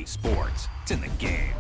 Sports. It's in the game.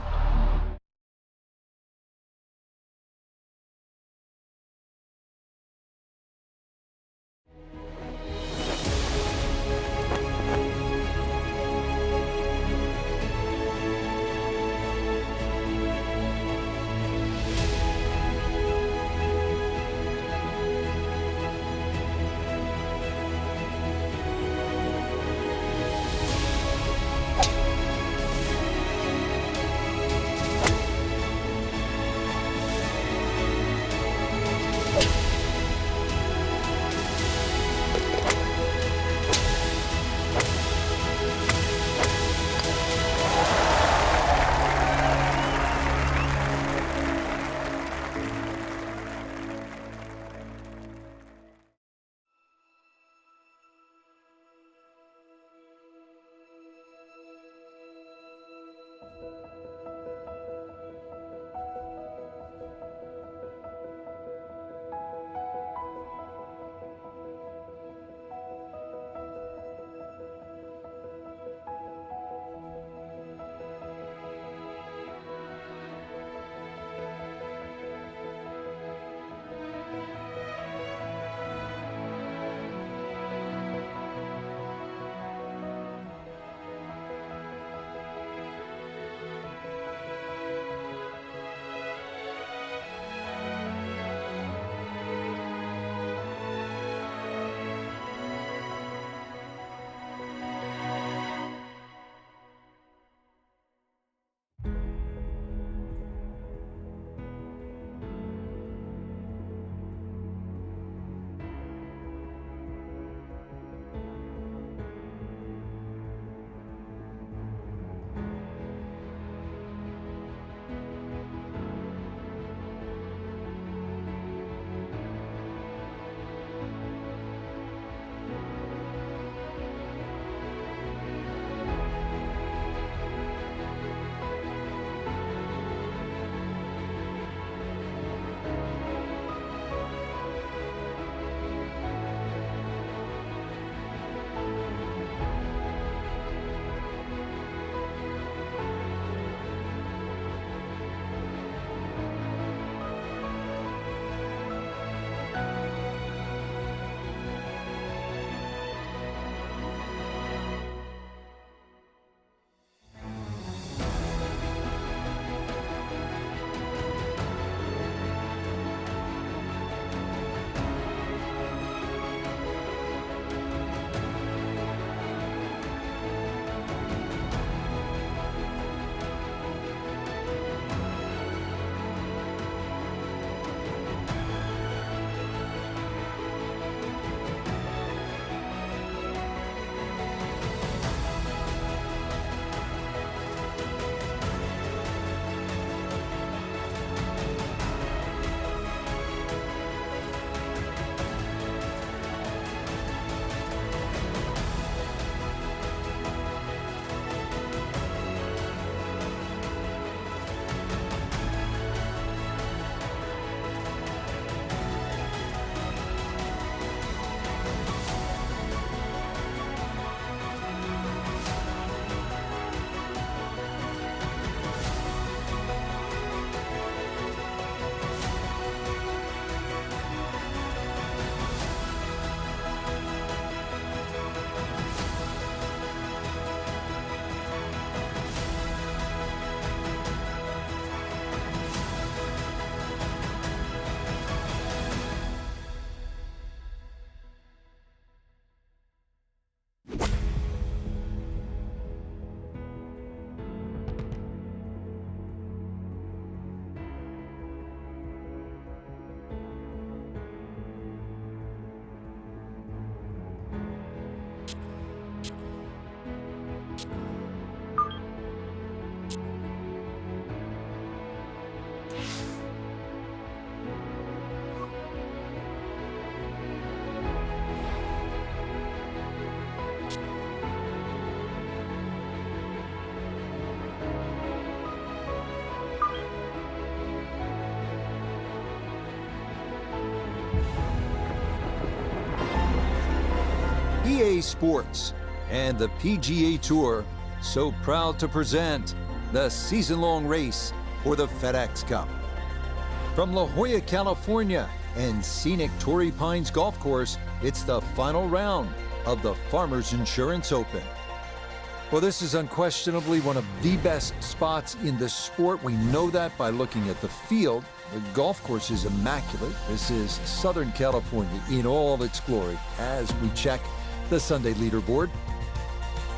EA Sports and the PGA Tour so proud to present the season-long race for the FedEx Cup. From La Jolla, California, and scenic Torrey Pines Golf Course, it's the final round of the Farmers Insurance Open. Well, this is unquestionably one of the best spots in the sport. We know that by looking at the field. The golf course is immaculate. This is Southern California in all its glory as we check the Sunday leaderboard.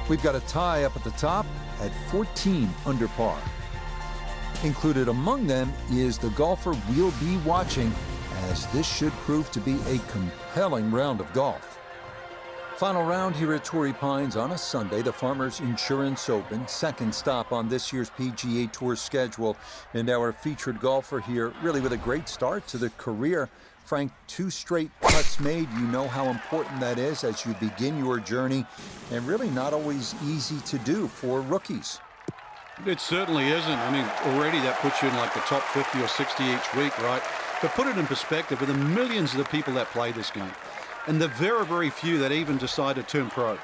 We've got a tie up at the top at 14 under par. Included among them is the golfer we'll be watching, as this should prove to be a compelling round of golf. Final round here at Torrey Pines on a Sunday, the Farmers Insurance Open, second stop on this year's PGA Tour schedule. And our featured golfer here, really with a great start to the career. Frank, 2 straight cuts made. You know how important that is as you begin your journey, and really not always easy to do for rookies. It certainly isn't. I mean, already that puts you in like the top 50 or 60 each week, right? But put it in perspective, with the millions of the people that play this game, and the very, very few that even decide to turn pro.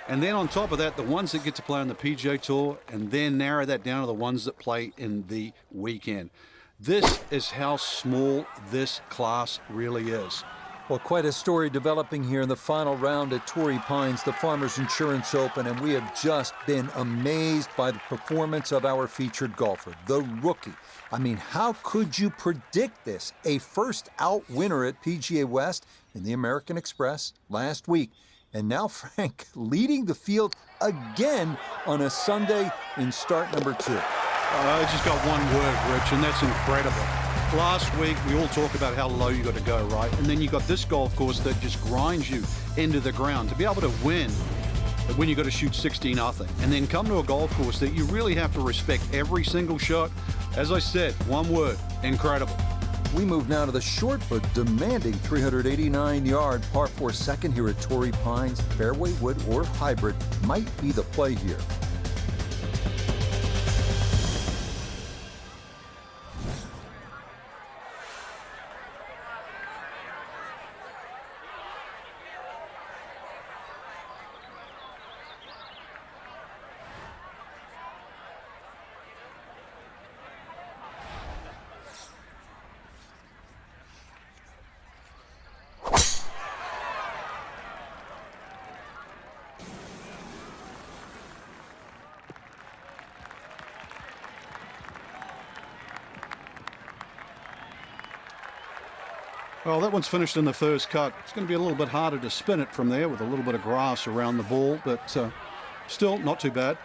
And then on top of that, the ones that get to play on the PGA Tour, and then narrow that down to the ones that play in the weekend. This is how small this class really is. Well, quite a story developing here in the final round at Torrey Pines, the Farmers Insurance Open, and we have just been amazed by the performance of our featured golfer, the rookie. I mean, how could you predict this? A first-out winner at PGA West in the American Express last week. And now Frank leading the field again on a Sunday in start number 2. I just got one word, Rich, and that's incredible. Last week, we all talk about how low you got to go, right? And then you got this golf course that just grinds you into the ground. To be able to win, when you got to shoot 60-0, and then come to a golf course that you really have to respect every single shot. As I said, one word, incredible. We move now to the short but demanding 389-yard par 4 second here at Torrey Pines. Fairway wood or hybrid might be the play here. Well, that one's finished in the first cut. It's going to be a little bit harder to spin it from there with a little bit of grass around the ball, but still not too bad.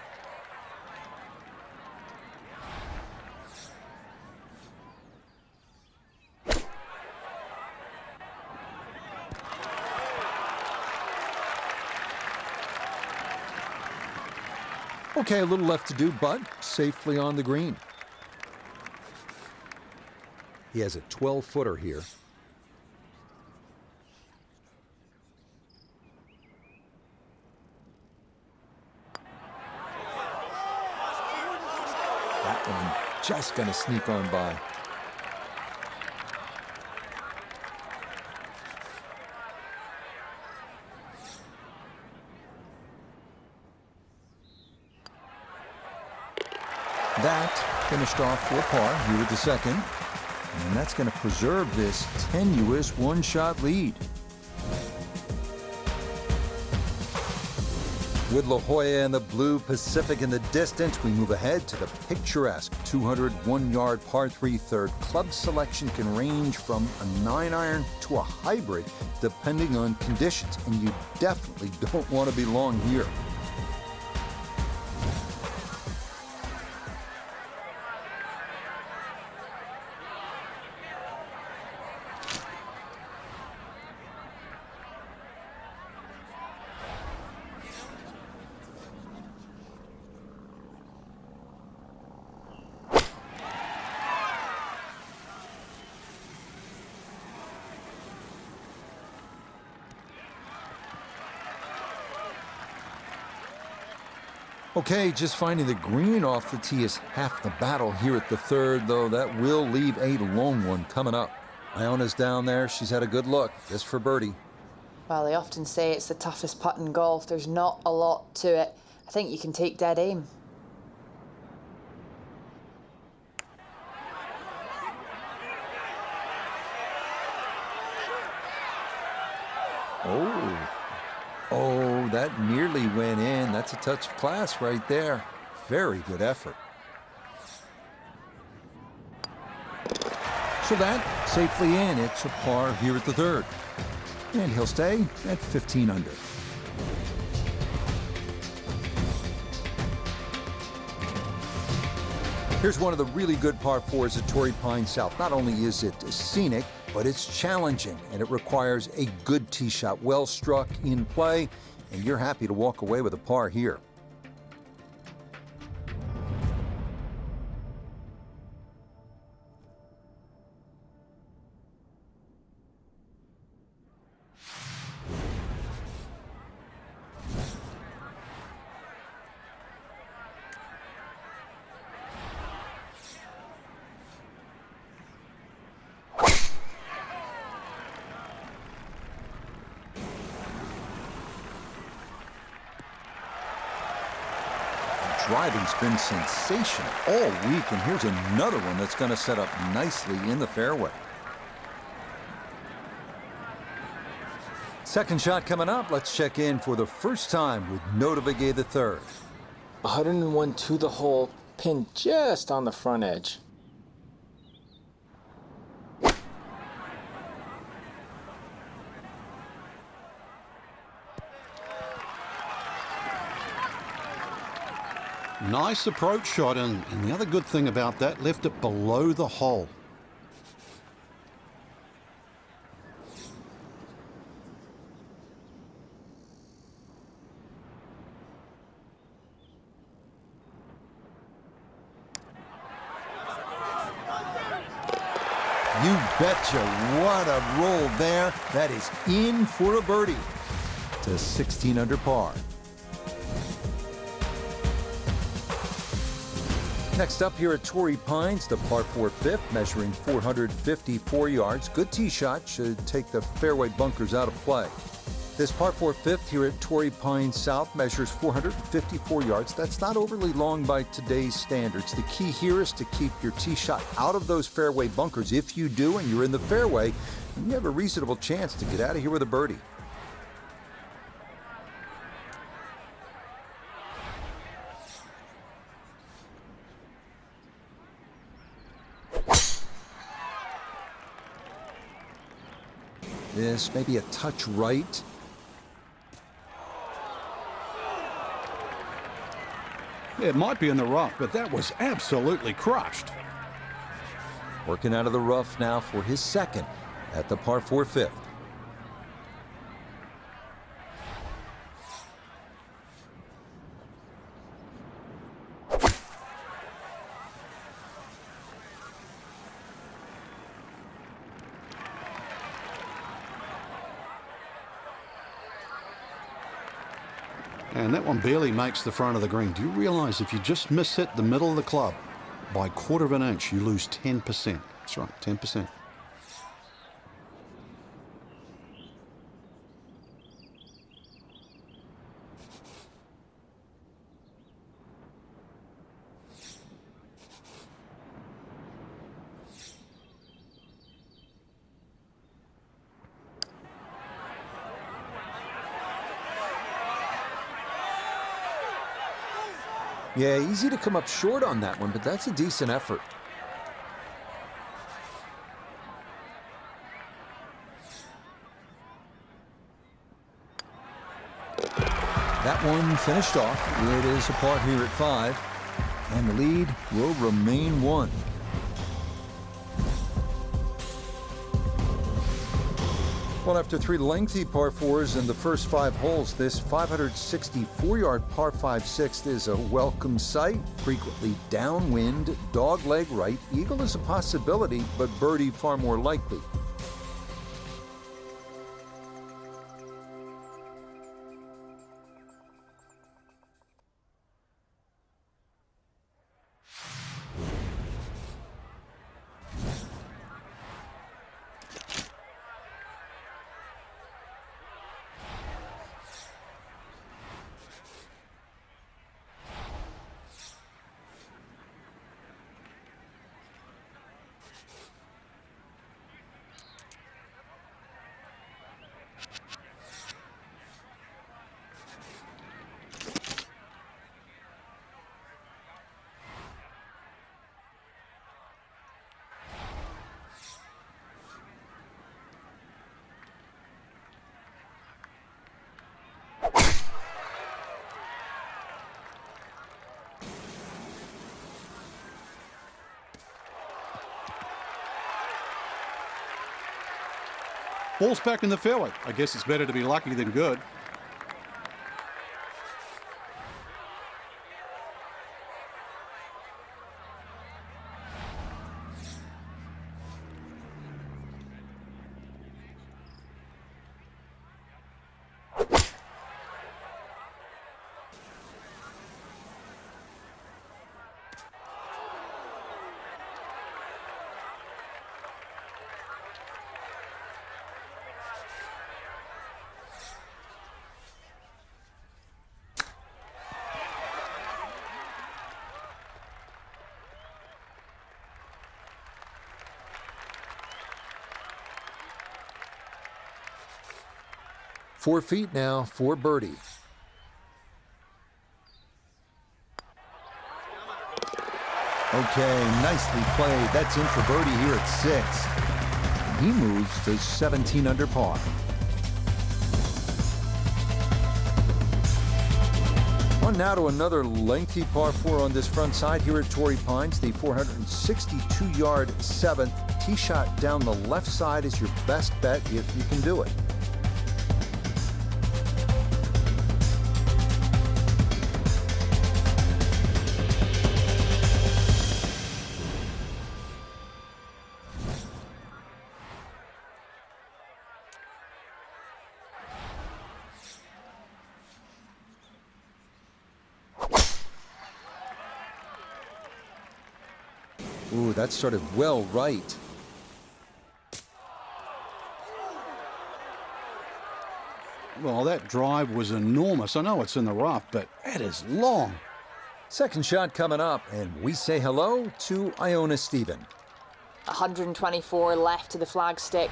Okay, a little left to do, but safely on the green. He has a 12-footer here. That one just going to sneak on by. That finished off for par here with the second. And that's going to preserve this tenuous one-shot lead. With La Jolla and the blue Pacific in the distance, we move ahead to the picturesque 201-yard par 3 third. Club selection can range from a 9-iron to a hybrid, depending on conditions, and you definitely don't want to be long here. Okay, just finding the green off the tee is half the battle here at the third, though that will leave a long one coming up. Iona's down there. She's had a good look. This for birdie. Well, they often say it's the toughest putt in golf. There's not a lot to it. I think you can take dead aim. Oh, that nearly went in. That's a touch of class right there. Very good effort. So that safely in. It's a par here at the third. And he'll stay at 15 under. Here's one of the really good par fours at Torrey Pines South. Not only is it scenic, but it's challenging, and it requires a good tee shot, well struck in play, and you're happy to walk away with a par here. Driving's been sensational all week, and here's another one that's going to set up nicely in the fairway. Second shot coming up. Let's check in for the first time with InDIO the third. 101 to the hole, pin just on the front edge. Nice approach shot, and the other good thing about that, left it below the hole. You betcha. What a roll there. That is in for a birdie to 16 under par. Next up here at Torrey Pines, the par 4 fifth, measuring 454 yards. Good tee shot, should take the fairway bunkers out of play. This par 4 fifth here at Torrey Pines South measures 454 yards. That's not overly long by today's standards. The key here is to keep your tee shot out of those fairway bunkers. If you do and you're in the fairway, you have a reasonable chance to get out of here with a birdie. This may be a touch right. It might be in the rough, but that was absolutely crushed. Working out of the rough now for his second at the par 4 fifth. And that one barely makes the front of the green. Do you realize if you just miss hit the middle of the club by 1/4 of an inch, you lose 10%? That's right, 10%. Yeah, easy to come up short on that one, but that's a decent effort. That one finished off. It is a par here at 5, and the lead will remain 1. Well, after 3 lengthy par 4s in the first 5 holes, this 564-yard par 5 sixth is a welcome sight. Frequently downwind, dogleg right. Eagle is a possibility, but birdie far more likely. Ball's back in the fairway. I guess it's better to be lucky than good. Four feet now for birdie. Okay, nicely played. That's in for birdie here at 6. He moves to 17 under par. On now to another lengthy par 4 on this front side here at Torrey Pines. The 462-yard 7th. Tee shot down the left side is your best bet if you can do it. Ooh, that started well right. Well, that drive was enormous. I know it's in the rough, but it is long. Second shot coming up, and we say hello to Iona Stephen. 124 left to the flagstick.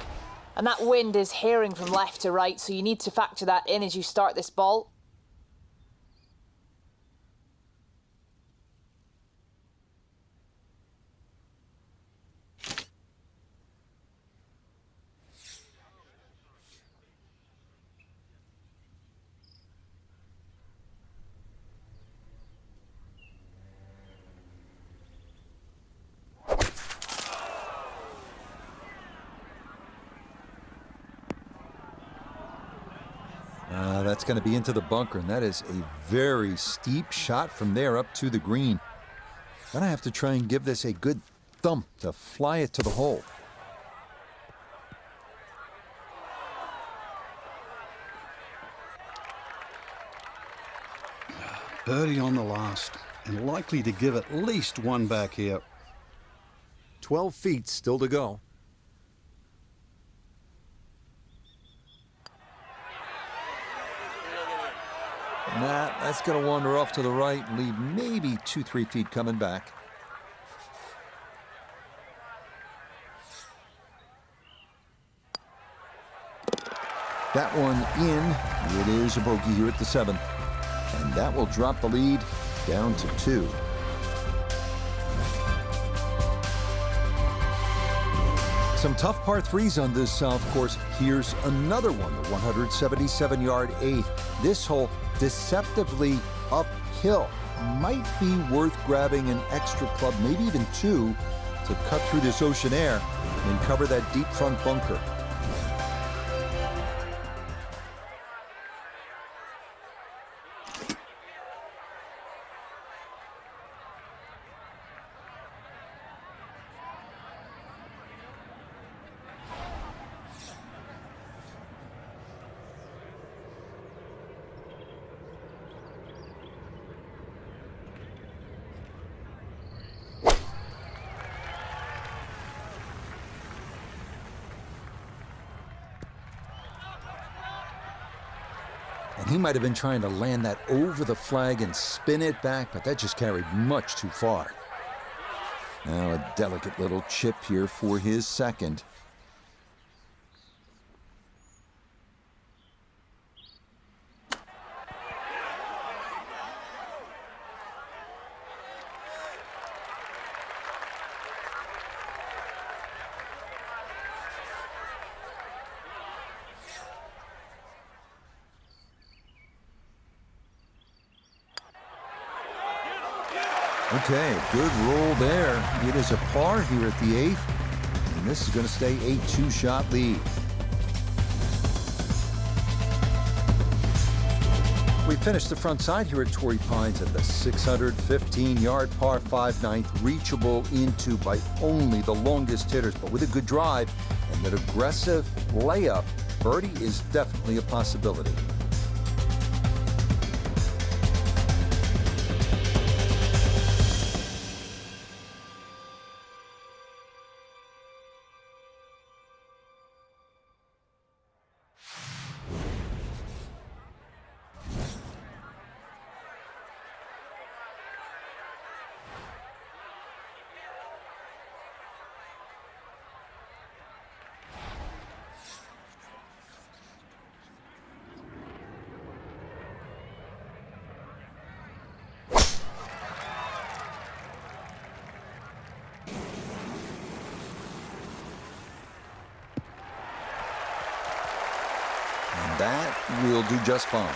And that wind is herring from left to right, so you need to factor that in as you start this ball. That's going to be into the bunker, and that is a very steep shot from there up to the green. Gonna have to try and give this a good thump to fly it to the hole. Birdie on the last, and likely to give at least one back here. 12 feet still to go. That's going to wander off to the right and leave maybe 2-3 feet coming back. That one in. It is a bogey here at the 7th. And that will drop the lead down to 2. Some tough par 3s on this South course. Here's another one, the 177-yard 8th. This hole deceptively uphill. Might be worth grabbing an extra club, maybe even 2, to cut through this ocean air and cover that deep front bunker. And he might have been trying to land that over the flag and spin it back, but that just carried much too far. Now a delicate little chip here for his second. Okay, good roll there. It is a par here at the 8th, and this is going to stay a 2-shot lead. We finished the front side here at Torrey Pines at the 615-yard par 5 ninth, reachable into by only the longest hitters, but with a good drive and an aggressive layup, birdie is definitely a possibility. That will do just fine.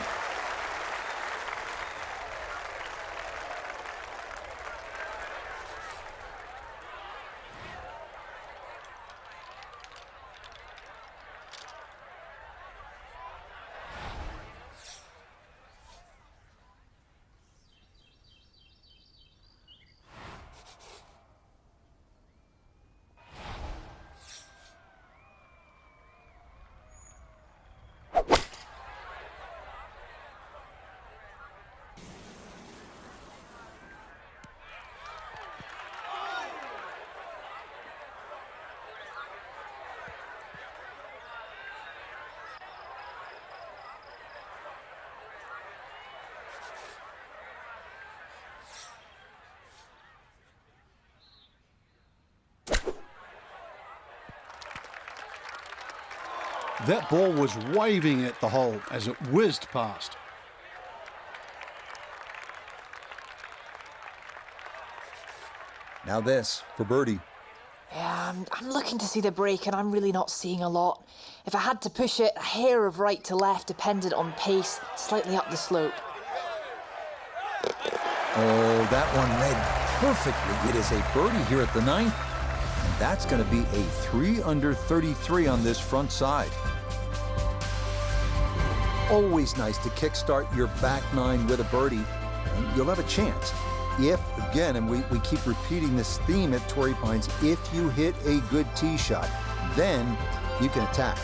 That ball was waving at the hole as it whizzed past. Now this for birdie. Yeah, I'm looking to see the break, and I'm really not seeing a lot. If I had to push it, a hair of right to left, dependent on pace, slightly up the slope. Oh, that one read perfectly. It is a birdie here at the ninth, and that's going to be a 3 under 33 on this front side. Always nice to kickstart your back nine with a birdie, and you'll have a chance. If, again, and we keep repeating this theme at Torrey Pines, if you hit a good tee shot, then you can attack.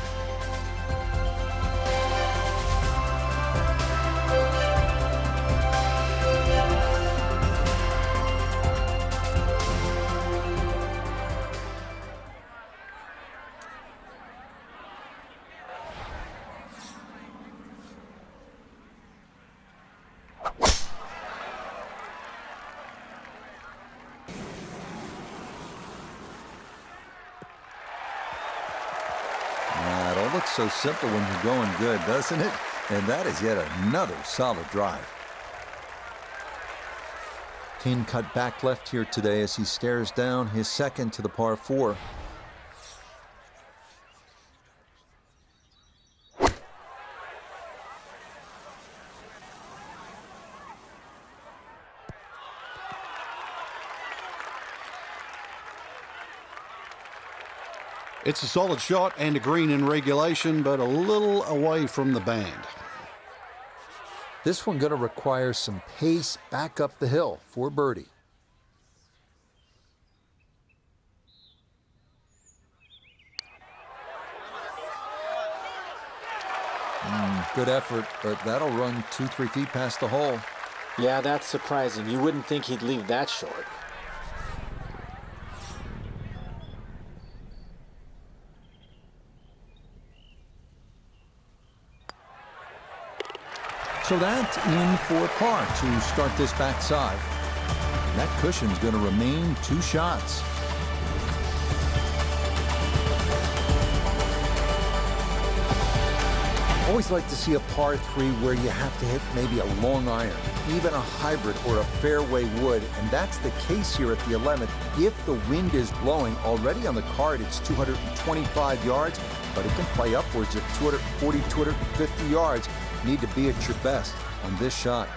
Looks so simple when you're going good, doesn't it? And that is yet another solid drive. Pin cut back left here today as he stares down his second to the par 4. It's a solid shot and a green in regulation, but a little away from the band. This one going to require some pace back up the hill for birdie. Good effort, but that'll run 2-3 feet past the hole. Yeah, that's surprising. You wouldn't think he'd leave that short. So that's in for par to start this backside. And that cushion's going to remain 2 shots. Always like to see a par 3 where you have to hit maybe a long iron, even a hybrid or a fairway wood, and that's the case here at the 11th. If the wind is blowing, already on the card it's 225 yards, but it can play upwards of 240, 250 yards. Need to be at your best on this shot.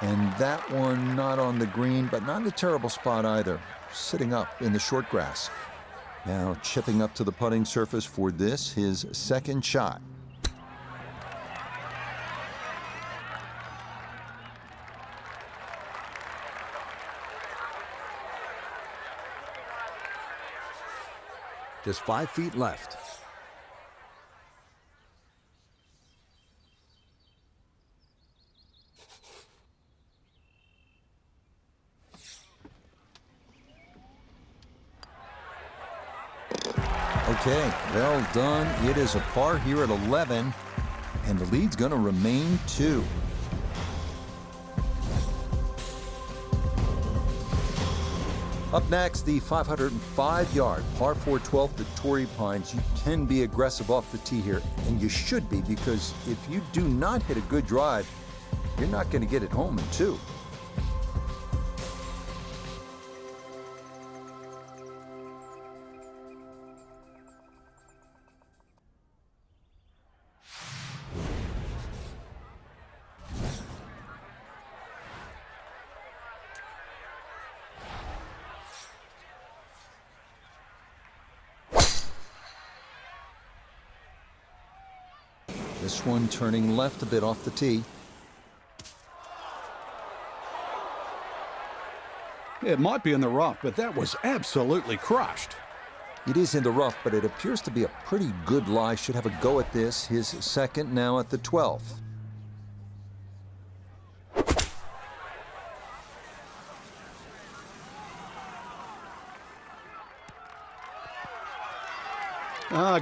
And that one not on the green, but not in a terrible spot either. Sitting up in the short grass. Now chipping up to the putting surface for this, his second shot. Just 5 feet left. Okay, well done. It is a par here at 11, and the lead's going to remain 2. Up next, the 505-yard par 4 12th at Torrey Pines. You can be aggressive off the tee here, and you should be, because if you do not hit a good drive, you're not going to get it home in 2. This one turning left a bit off the tee. It might be in the rough, but that was absolutely crushed. It is in the rough, but it appears to be a pretty good lie. Should have a go at this. His second now at the 12th.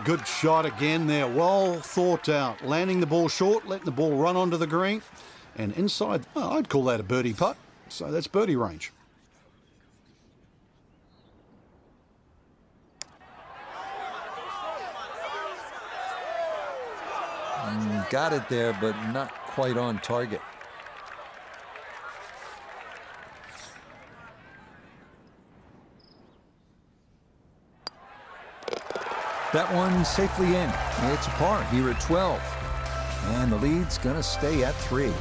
Good shot again there. Well thought out. Landing the ball short, letting the ball run onto the green. And inside, I'd call that a birdie putt. So that's birdie range. Got it there, but not quite on target. That one safely in. It's a par here at 12. And the lead's going to stay at 3.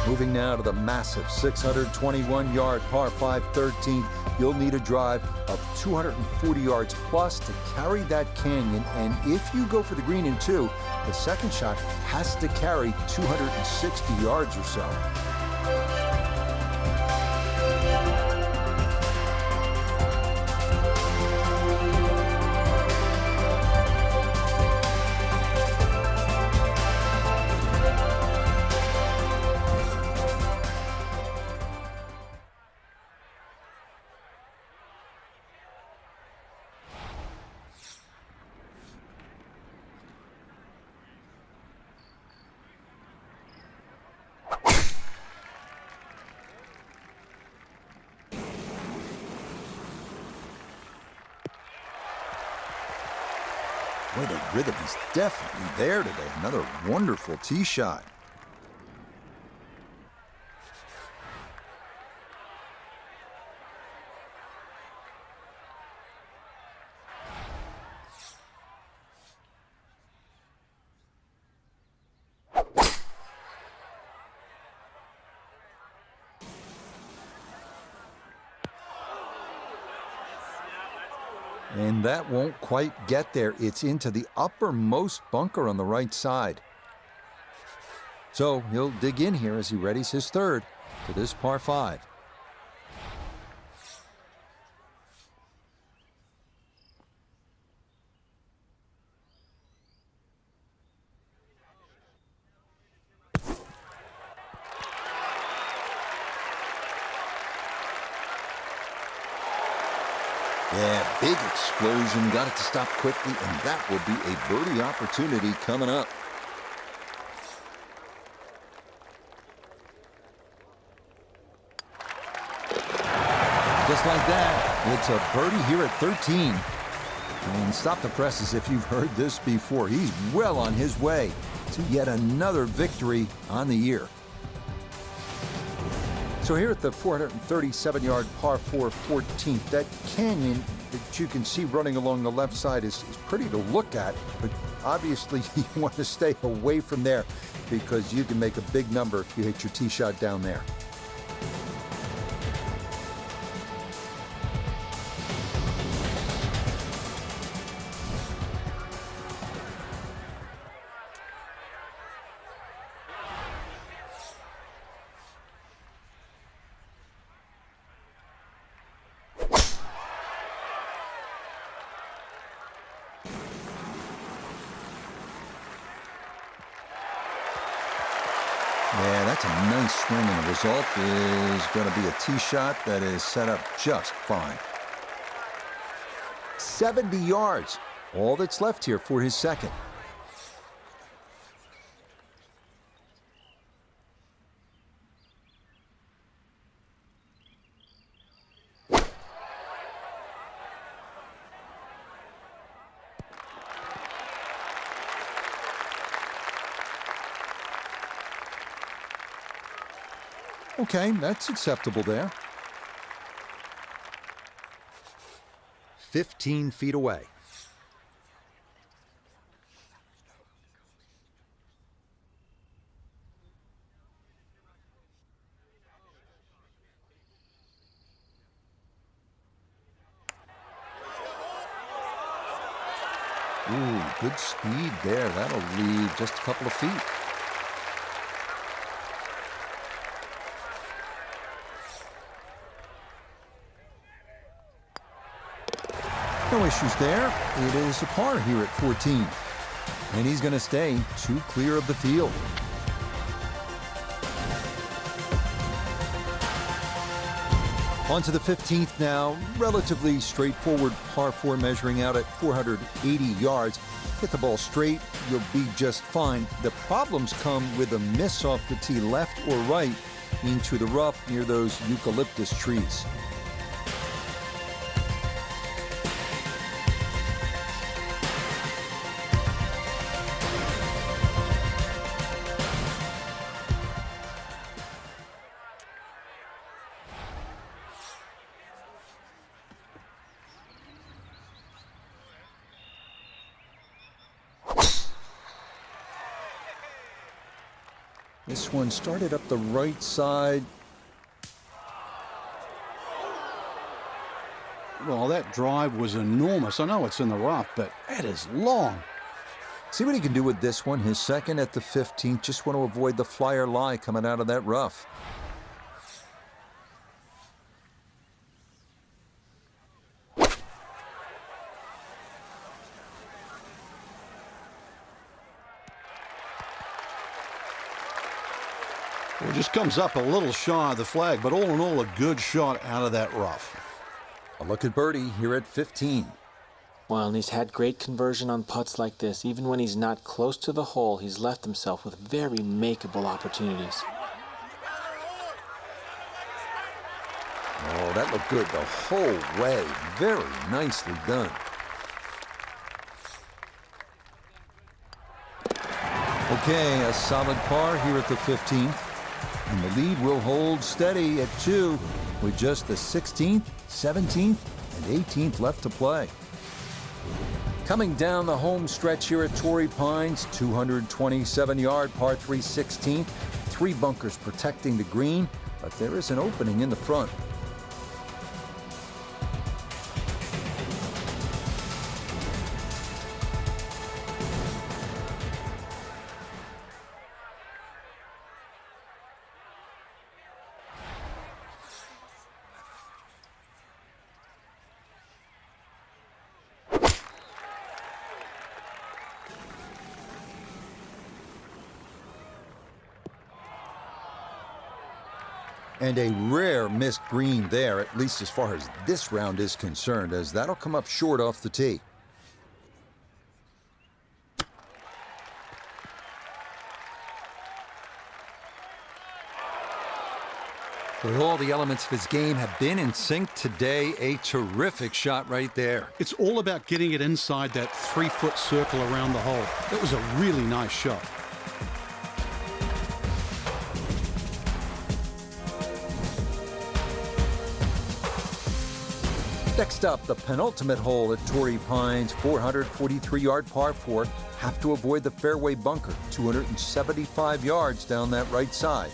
Moving now to the massive 621-yard par 5 13th. You'll need a drive of 240 yards plus to carry that canyon. And if you go for the green in 2, the second shot has to carry 260 yards or so. Boy, the rhythm is definitely there today. Another wonderful tee shot. And that won't quite get there. It's into the uppermost bunker on the right side. So he'll dig in here as he readies his third for this par 5. Yeah, big explosion. Got it to stop quickly, and that will be a birdie opportunity coming up. Just like that, it's a birdie here at 13. And stop the presses if you've heard this before. He's well on his way to yet another victory on the year. So here at the 437-yard par 4 14th, that canyon that you can see running along the left side is pretty to look at, but obviously you want to stay away from there because you can make a big number if you hit your tee shot down there. Yeah, that's a nice swing, and the result is going to be a tee shot that is set up just fine. 70 yards, all that's left here for his second. Okay, that's acceptable there. 15 feet away. Ooh, good speed there. That'll leave just a couple of feet. No issues there. It is a par here at 14. And he's going to stay 2 clear of the field. On to the 15th now. Relatively straightforward par 4 measuring out at 480 yards. Hit the ball straight, you'll be just fine. The problems come with a miss off the tee left or right into the rough near those eucalyptus trees. This one started up the right side. Well, that drive was enormous. I know it's in the rough, but that is long. See what he can do with this one. His second at the 15th. Just want to avoid the flyer lie coming out of that rough. Well, it just comes up a little shy of the flag, but all in all, a good shot out of that rough. A look at birdie here at 15. Well, and he's had great conversion on putts like this. Even when he's not close to the hole, he's left himself with very makeable opportunities. Oh, that looked good the whole way. Very nicely done. Okay, a solid par here at the 15th. And the lead will hold steady at 2 with just the 16th, 17th, and 18th left to play. Coming down the home stretch here at Torrey Pines, 227-yard par 3 16th. 3 bunkers protecting the green, but there is an opening in the front. And a rare missed green there, at least as far as this round is concerned, as that'll come up short off the tee. But all the elements of his game have been in sync today. A terrific shot right there. It's all about getting it inside that 3-foot circle around the hole. That was a really nice shot. Next up, the penultimate hole at Torrey Pines, 443-yard par 4. Have to avoid the fairway bunker, 275 yards down that right side.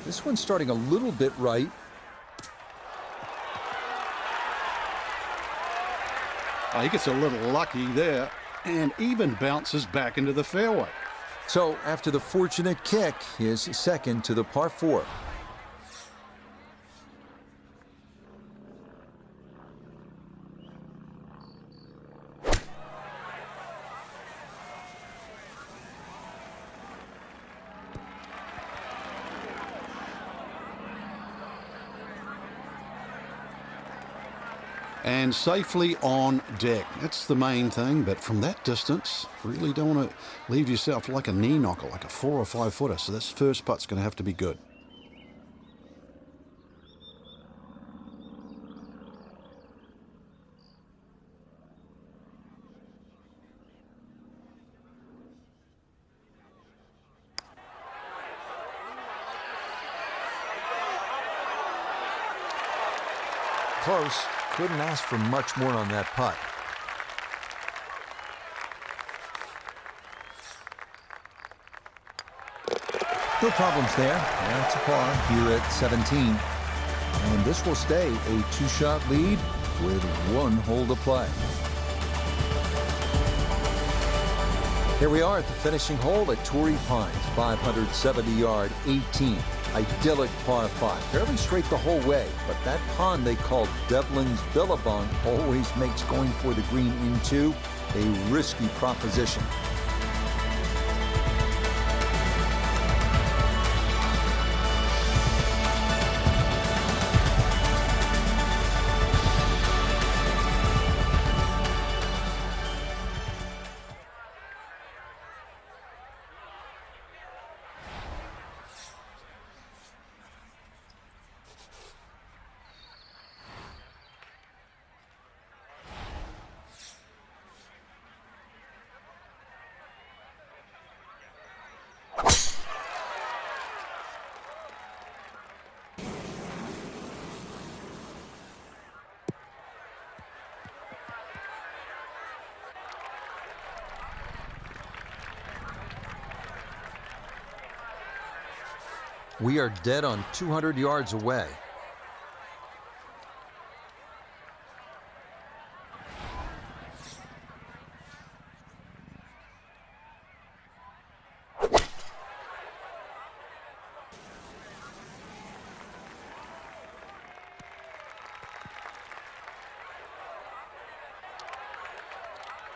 This one's starting a little bit right. Oh, he gets a little lucky there and even bounces back into the fairway. So after the fortunate kick, his second to the par 4. And safely on deck. That's the main thing, but from that distance, really don't want to leave yourself like a knee knocker, like a 4 or 5 footer. So this first putt's going to have to be good. Close. Couldn't ask for much more on that putt. No problems there. That's a par here at 17. And this will stay a 2-shot lead with 1 hole to play. Here we are at the finishing hole at Torrey Pines, 570-yard 18. Idyllic par 5. Fairly straight the whole way, but that pond they call Devlin's Billabong always makes going for the green into a risky proposition. We are dead on 200 yards away.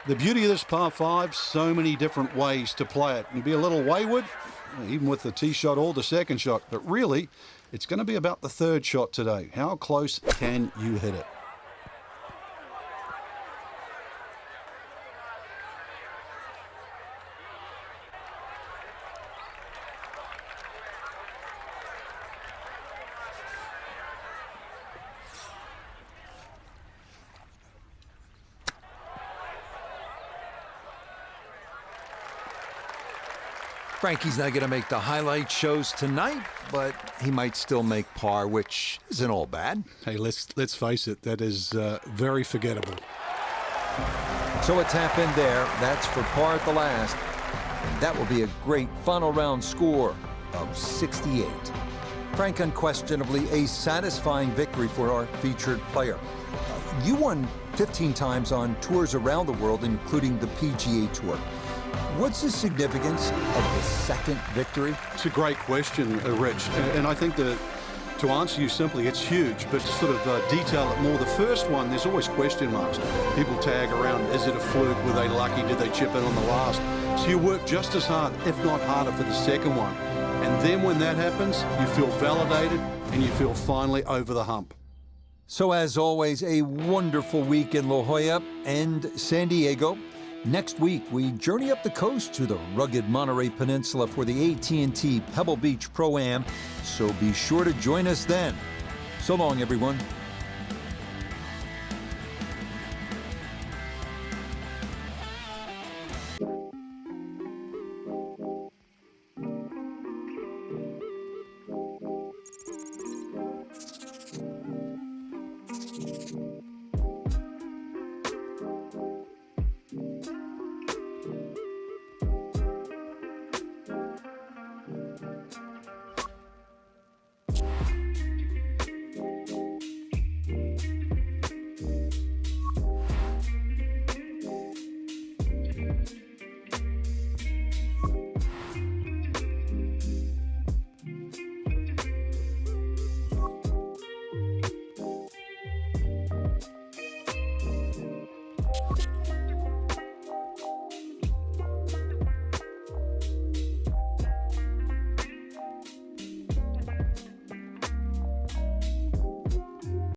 The beauty of this par 5, so many different ways to play it. And be a little wayward, even with the tee shot or the second shot. But really, it's going to be about the third shot today. How close can you hit it? Frankie's not going to make the highlight shows tonight, but he might still make par, which isn't all bad. Hey, let's face it, that is very forgettable. So a tap in there. That's for par at the last. And that will be a great final round score of 68. Frank, unquestionably a satisfying victory for our featured player. You won 15 times on tours around the world, including the PGA Tour. What's the significance of the second victory? It's a great question, Rich. And I think that to answer you simply, it's huge, but to sort of detail it more, the first one, there's always question marks. People tag around, is it a fluke? Were they lucky? Did they chip in on the last? So you work just as hard, if not harder, for the second one. And then when that happens, you feel validated, and you feel finally over the hump. So as always, a wonderful week in La Jolla and San Diego. Next week, we journey up the coast to the rugged Monterey Peninsula for the AT&T Pebble Beach Pro-Am, so be sure to join us then. So long, everyone.